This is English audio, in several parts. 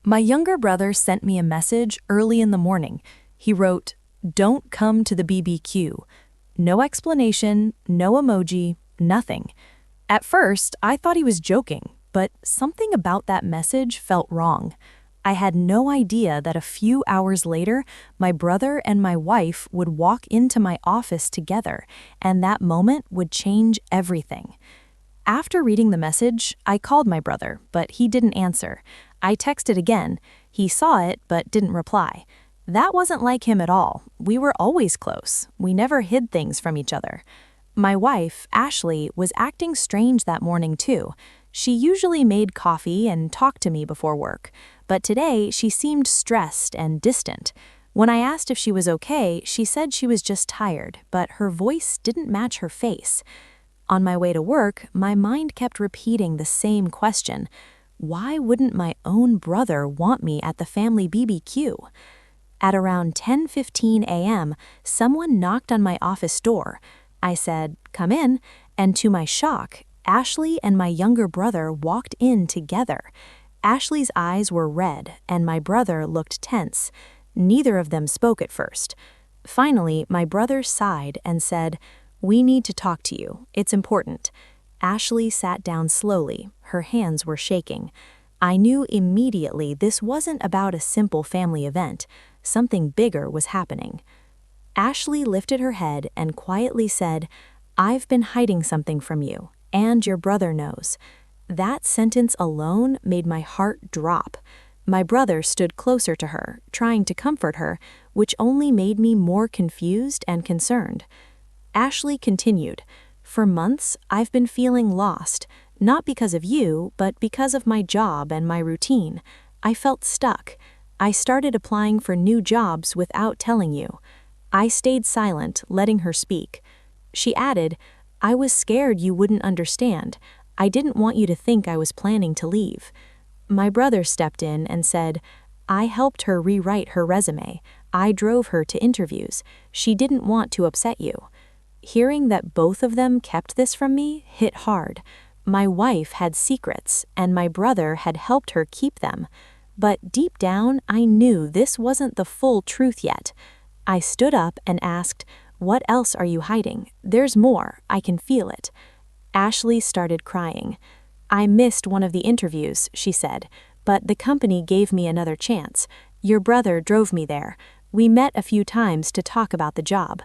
My younger brother sent me a message early in the morning. He wrote, "Don't come to the BBQ." No explanation, no emoji, nothing. At first, I thought he was joking, but something about that message felt wrong. I had no idea that a few hours later, my brother and my wife would walk into my office together, and that moment would change everything. After reading the message, I called my brother, but he didn't answer. I texted again. He saw it, but didn't reply. That wasn't like him at all. We were always close. We never hid things from each other. My wife, Ashley, was acting strange that morning too. She usually made coffee and talked to me before work, but today she seemed stressed and distant. When I asked if she was okay, she said she was just tired, but her voice didn't match her face. On my way to work, my mind kept repeating the same question. Why wouldn't my own brother want me at the family BBQ? At around 10:15 a.m., someone knocked on my office door. I said, "Come in," and to my shock, Ashley and my younger brother walked in together. Ashley's eyes were red, and my brother looked tense. Neither of them spoke at first. Finally, my brother sighed and said, "We need to talk to you. It's important." Ashley sat down slowly. Her hands were shaking. I knew immediately this wasn't about a simple family event. Something bigger was happening. Ashley lifted her head and quietly said, "I've been hiding something from you, and your brother knows." That sentence alone made my heart drop. My brother stood closer to her, trying to comfort her, which only made me more confused and concerned. Ashley continued, "For months, I've been feeling lost, not because of you, but because of my job and my routine. I felt stuck. I started applying for new jobs without telling you." I stayed silent, letting her speak. She added, "I was scared you wouldn't understand. I didn't want you to think I was planning to leave." My brother stepped in and said, "I helped her rewrite her resume. I drove her to interviews. She didn't want to upset you." Hearing that both of them kept this from me hit hard. My wife had secrets, and my brother had helped her keep them. But deep down, I knew this wasn't the full truth yet. I stood up and asked, "What else are you hiding? There's more. I can feel it." Ashley started crying. "I missed one of the interviews," she said, "but the company gave me another chance. Your brother drove me there. We met a few times to talk about the job."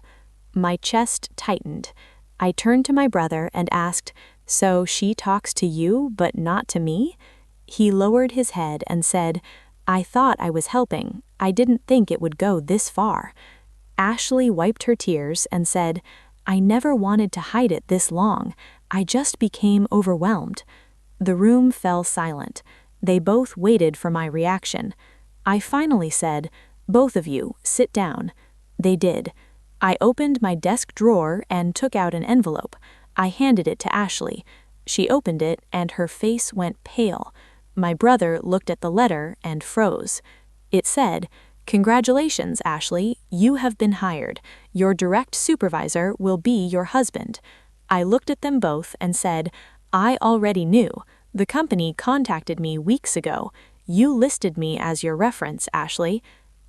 My chest tightened. I turned to my brother and asked, "So she talks to you, but not to me?" He lowered his head and said, "I thought I was helping. I didn't think it would go this far." Ashley wiped her tears and said, "I never wanted to hide it this long. I just became overwhelmed." The room fell silent. They both waited for my reaction. I finally said, "Both of you, sit down." They did. I opened my desk drawer and took out an envelope. I handed it to Ashley. She opened it and her face went pale. My brother looked at the letter and froze. It said, "Congratulations, Ashley, you have been hired. Your direct supervisor will be your husband." I looked at them both and said, "I already knew. The company contacted me weeks ago. You listed me as your reference, Ashley."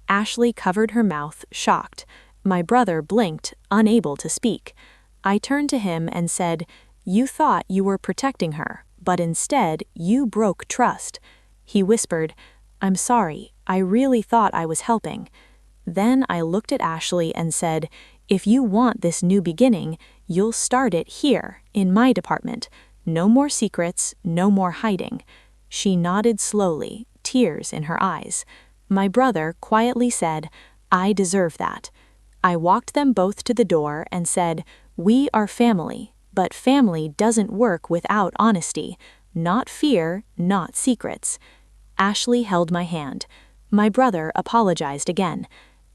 Ashley covered her mouth, shocked. My brother blinked, unable to speak. I turned to him and said, "You thought you were protecting her, but instead you broke trust." He whispered, "I'm sorry. I really thought I was helping." Then I looked at Ashley and said, "If you want this new beginning, you'll start it here, in my department. No more secrets, no more hiding." She nodded slowly, tears in her eyes. My brother quietly said, "I deserve that." I walked them both to the door and said, "We are family, but family doesn't work without honesty. Not fear, not secrets." Ashley held my hand. My brother apologized again.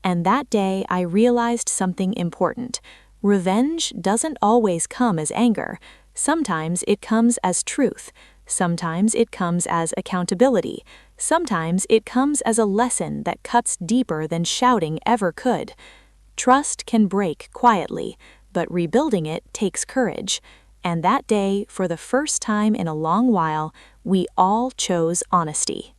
And that day I realized something important. Revenge doesn't always come as anger. Sometimes it comes as truth. Sometimes it comes as accountability. Sometimes it comes as a lesson that cuts deeper than shouting ever could. Trust can break quietly, but rebuilding it takes courage. And that day, for the first time in a long while, we all chose honesty.